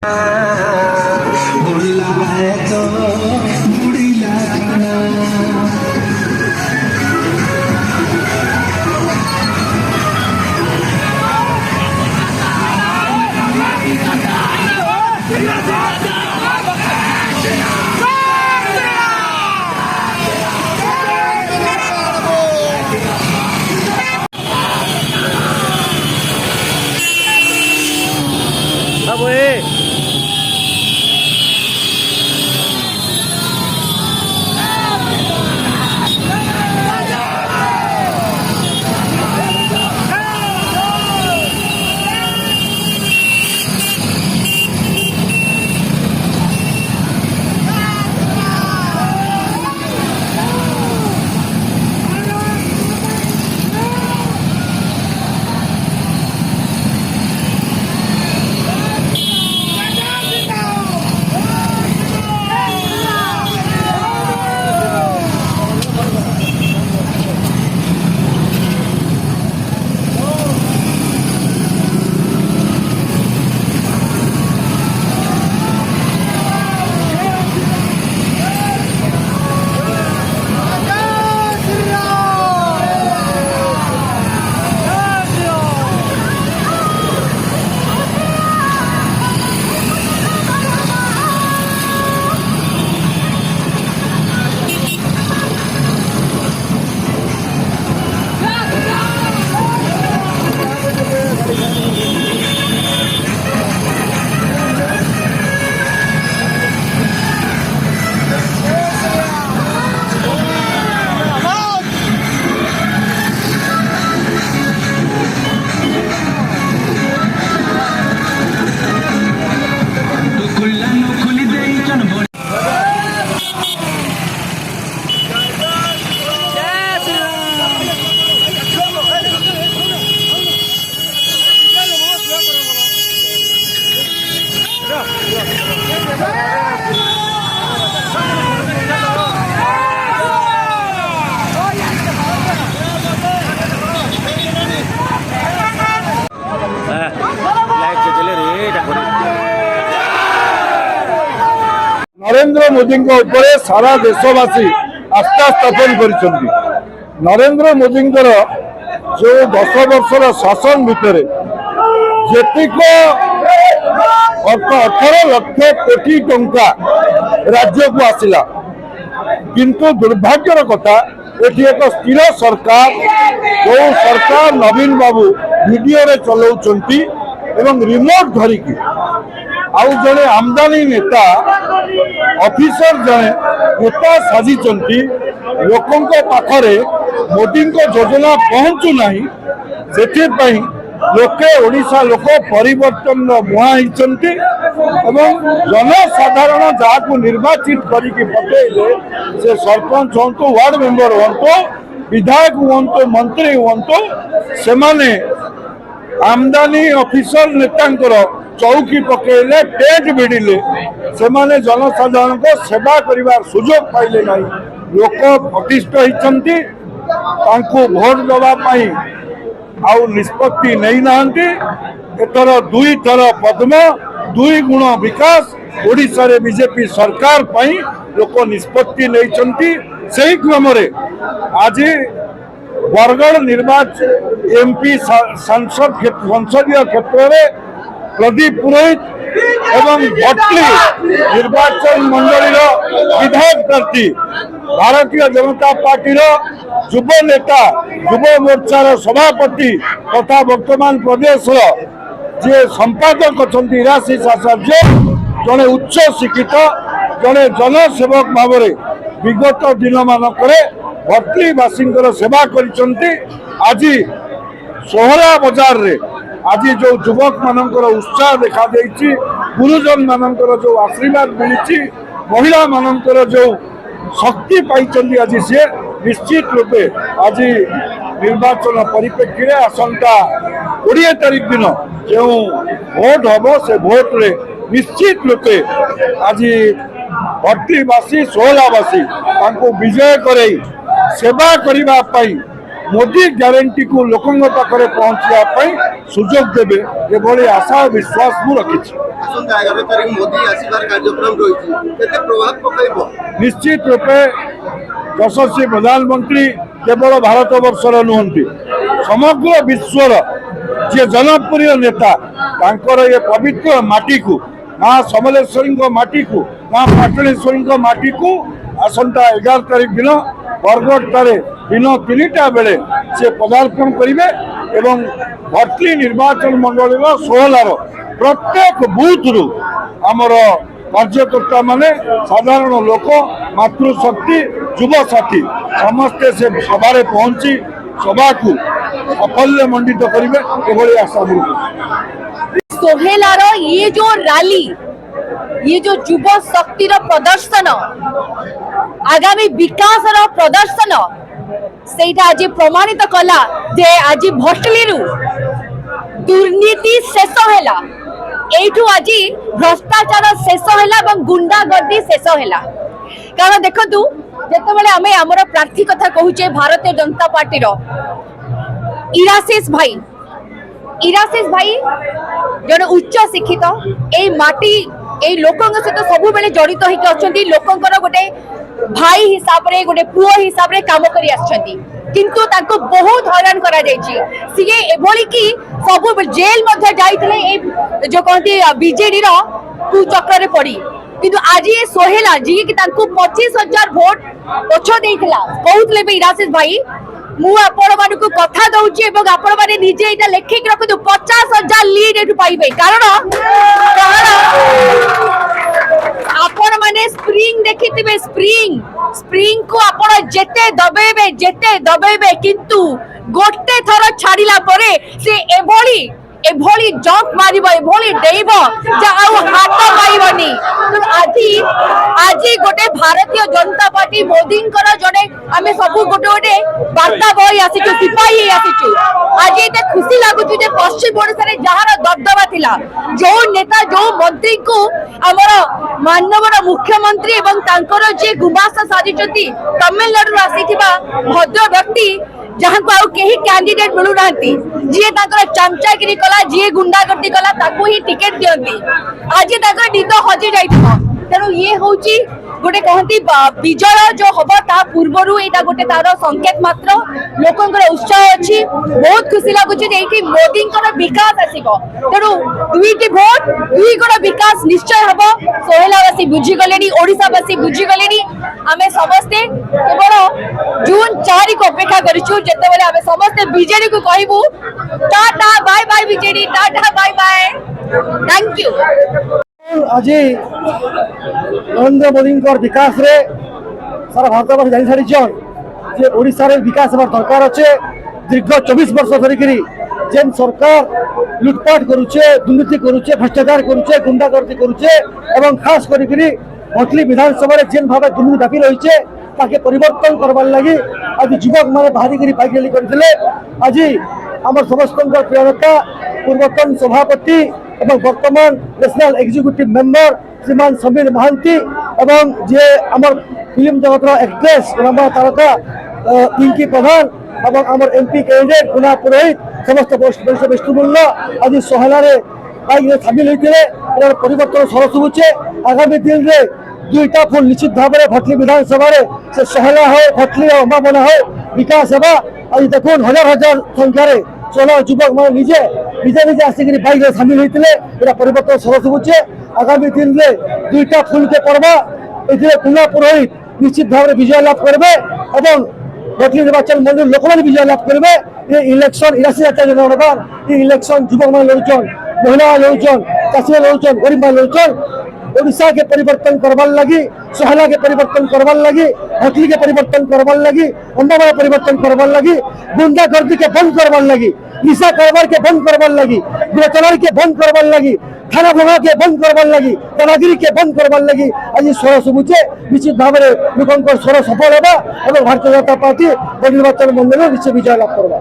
उड़ला है तो उड़ीला खाना। नरेंद्र मोदी सारा देशवासी आस्था स्थापन कर नरेंद्र मोदी जो 10 वर्षर शासन भितर जेतिक 18 लक्ष कोटी टंका राज्य को आसला किंतु दुर्भाग्यर कथा एटी एक स्थिर सरकार जो सरकार नवीन बाबू वीडियो रे चलाउछंती एवं रिमोट धरिकी आउ जड़े आमदानी नेता ऑफिसर जड़े नेता साजिचंती लोकों पाखरे मोदी योजना पहुंचु नहीं से लोके ओडिशा लोक परिवर्तन मुहा होती एवं जनसाधारण जहाँ निर्वाचित करके पठेले से सरपंच हूँ वार्ड मेंबर हूँ विधायक हूँ मंत्री हूँ से माने आमदानी ऑफिसर नेतांकर चौकी पकेले टेंट भिड़िले से माने जनसाधारण को सेवा करिवार सुजोग पाइले नहीं लोक प्रतिष्ठ होती भोट दवाई आउ निष्पत्ति नहीं नांती एथर दुई थर पद्म दुई गुण विकास ओडिशा रे बीजेपी सरकार पाई लोक निष्पत्ति नहीं सही क्रम आज बरगढ़ निर्वाचन एमपी संसदीय क्षेत्र में प्रदीप पुरोहित एवं भट्टली निर्वाचन मंडल विधायक प्रार्थी भारतीय जनता पार्टी युव नेता युव मोर्चार सभापति तथा वर्तमान प्रदेश जे संपादक अच्छा इराशीष आचार्य जड़े उच्च शिक्षित जड़े जनसेवक भाव विगत दिन मानक भट्टलीवासी सेवा कर आज सोहरा बजार रे आज जो युवक मानकर उत्साह देखा देइछि गुरुजन मानकर जो आशीर्वाद मिली महिला मानकर जो शक्ति पाई आज सी निश्चित रूपे आज निर्वाचन परिप्रेक्षी आसंता 20 तारीख दिन जो भोट हम से भोट रे निश्चित रूपे आज भट्टलीवासी सोहलावासी विजय करे सेवा करिबा पाई मोदी ग्यारंटी को लोकों पाखे पहुंचा सुजोग देवे ये आशा और विश्वास मु रखी। ଆସନ୍ତା 11 ତାରିଖ ମୋଦି ଆସିବାର କାର୍ଯ୍ୟକ୍ରମ ରହିଛି, କେତେ ପ୍ରଭାବ ପକାଇବ? ନିଶ୍ଚିତ ରୂପେ ଯଶସ୍ୱୀ ପ୍ରଧାନମନ୍ତ୍ରୀ କେବଳ ଭାରତ ବର୍ଷର ନୁହନ୍ତି, ସମଗ୍ର ବିଶ୍ୱର ଯେ ଜନପ୍ରିୟ ନେତା, ତାଙ୍କର ଏ ପବିତ୍ର ମାଟିକୁ, ମା ସମଲେଶ୍ୱରୀଙ୍କ ମାଟିକୁ, ମା ପାଟଳେଶ୍ୱରୀଙ୍କ ମାଟିକୁ ଆସନ୍ତା 11 ତାରିଖ ଦିନ ବରଗଡ଼ଠାରେ ଦିନ 3ଟା ବେଳେ ସେ ପଦାର୍ପଣ କରିବେ ଏବଂ ଭଟଲି ନିର୍ବାଚନ ମଣ୍ଡଳୀର 16ର ପ୍ରତ୍ୟେକ ବୁଥରୁ ଆମର କାର୍ଯ୍ୟକର୍ତ୍ତା ମାନେ, ସାଧାରଣ ଲୋକ, ମାତୃଶକ୍ତି, ଯୁବସାଥୀ ସମସ୍ତେ ସେ ସଭାରେ ପହଞ୍ଚି ସଭାକୁ ସାଫଲ୍ୟ ମଣ୍ଡିତ କରିବେ ଏଭଳି ଆଶା ମୁଁ କରୁଛି। सोहेलार ये जो रैली, ये जो युव शक्तिर प्रदर्शन, आगामी विकास प्रदर्शन सेटा आज प्रमाणित कला जे आज भटली दुर्नीति शेष हैला, एठू आज भ्रष्टाचार शेष हैला एवं गुंडागर्दी शेष हैला। कारण देखंतु जेतेबेले आमे हमर प्रार्थी कथा कहूचे भारतीय जनता पार्टी रो इराशिष भाई जड़े उच्च शिक्षित ए माटी ए लोकंग सहित सबु बेले जड़ित होके अछंती, लोकंकर गोटे भाई हिसाब रे गोटे पुओ हिसाब रे काम करी आछंती, किंतु ताको बहुत हैरान करा जायछि। सिए एभली कि सबु जेल मध्ये जाइतले ए जो कहती बीजेडी रो कु चक्र रे पड़ी, किंतु आज ये सोहेला जी कि ताको 25,000 वोट पछ देइतला कहउतले बे इराशिष भाई मु आपण मानकु कथा दउची एवं आपण माने निजे एटा लेखिक रखु 50,000 लीड एटु पाइबे। कारण आपण माने स्प्रिंग देखिथिबे, स्प्रिंग को आपण जेते दबेबे किंतु गोटे थर छाडिला परे से एभली जंप मारिबो, एभली डेइबो जे आउ हाथ पाइबनी। तो आज गोटे भारतीय जनता पार्टी मोदी जड़े आम सब गोटे वार्ता बही आसीचु, सिपाही आसीचु। आज ये खुशी लगुच पश्चिम ओडिशा रे जहार दबदबा थिला, जो नेता जो मंत्री को आमर मानवर मुख्यमंत्री एवं तांकर जे गुमास्ता साजिचंती तमिलनाडु आसीथिबा भद्र व्यक्ति जहां को आउ केही कैंडिडेट मिलु नांती, जे तांकर चमचागिरी कला, जे गुंडागर्दी कला ताको ही टिकट दियंती। आज तांकर निद हजि जाइथिबो। तेणु ये होची गोटे कहती विजय जो हम ता पूर्वर एटा गोटे तार संकेत मात्र, लोकंकर उत्साह अच्छी, बहुत खुशी लगुच मोदी विकास आसब। तेणु 2टी भोट 2 गुण विकास निश्चय हम। सोहेलावासी बुझीगले, ओडिशावासी बुझीगले। आम समस्ते केवल जून 4 को अपेक्षा करूँ, जितेबाला आम समस्ते बीजेडी को कहबू tata bye bye, BJD tata bye bye, thank you. आज नरेंद्र मोदी विकास रे सारा भारतवासी जानी सारी जे ओडिशा रे विकास हमार दरकार अच्छे। दीर्घ 24 वर्ष धरिक जेन सरकार लुटपाट करुचे, दुर्नीति करुचे, भ्रष्टाचार करुचे, गुंडागर्दी करुचे एवं खास करी भटली विधानसभा जेन भाव दुर्नीति व्यापी रही ताके परिवर्तन करवार लगी आज युवक मैंने बाहरी बाइक रैली करते। आज आम समस्त प्रिय नेता पूर्वतन सभापति एवं वर्तमान नेशनल एग्जीक्यूटिव मेंबर श्रीमान समीर महांती एवं जे आमर फिल्म जगतर एक्ट्रेस नम्बर तारका पिंकी प्रधान एवं आमर एमपी कैंडिडेट गुना पुरोहित समस्त वरिष्ठ विष्णुमूल्य आज सोहेला बाइक सामिल होते परिवर्तन सरस होचे। आगामी दिन में 2टा फुल निश्चित भाव में भटली विधानसभा से सोहेला हो, भटली हो, अम्बाबना हो विकास होगा। आज देखो हजार हजार संख्यार सोला युवक मैं निजे आसिक बाइक सामिल होते परिवर्तन सरस होचे। आगामी दिन में 2टा फुल के पर्व ये गुना पुरोहित निश्चित भाव में विजय लाभ करेंगे और भटली निर्वाचन मंडल लोक मैंने विजय लाभ करेंगे। ये इलेक्शन 83,000 जनबार ये इलेक्शन युवक मैंने लड़ुन, महिला लड़ुन, चाषी लड़ुन, गरीब मैंने लड़ुन। ओडिशा के परिवर्तन करवार लगी, सोहेला के परिवर्तन करवार लगी, भटली के परिवर्तन करवार लगी, अम्बाबा परिवर्तन करवार लगी, गुंडागर्दी के बंद करवार लगी, निशा कारोबार के बंद करवार लगी, बेचनार के बंद करवार लगी, थाना भंगा के बंद करवार लगी, दादागिरी के बंद करवार लगी। आज स्वर शुभुचे निश्चित भाव में लोक स्वर सफल होगा और भारतीय जनता पार्टी निर्वाचन मंडल निश्चय विजय लाभ करवा।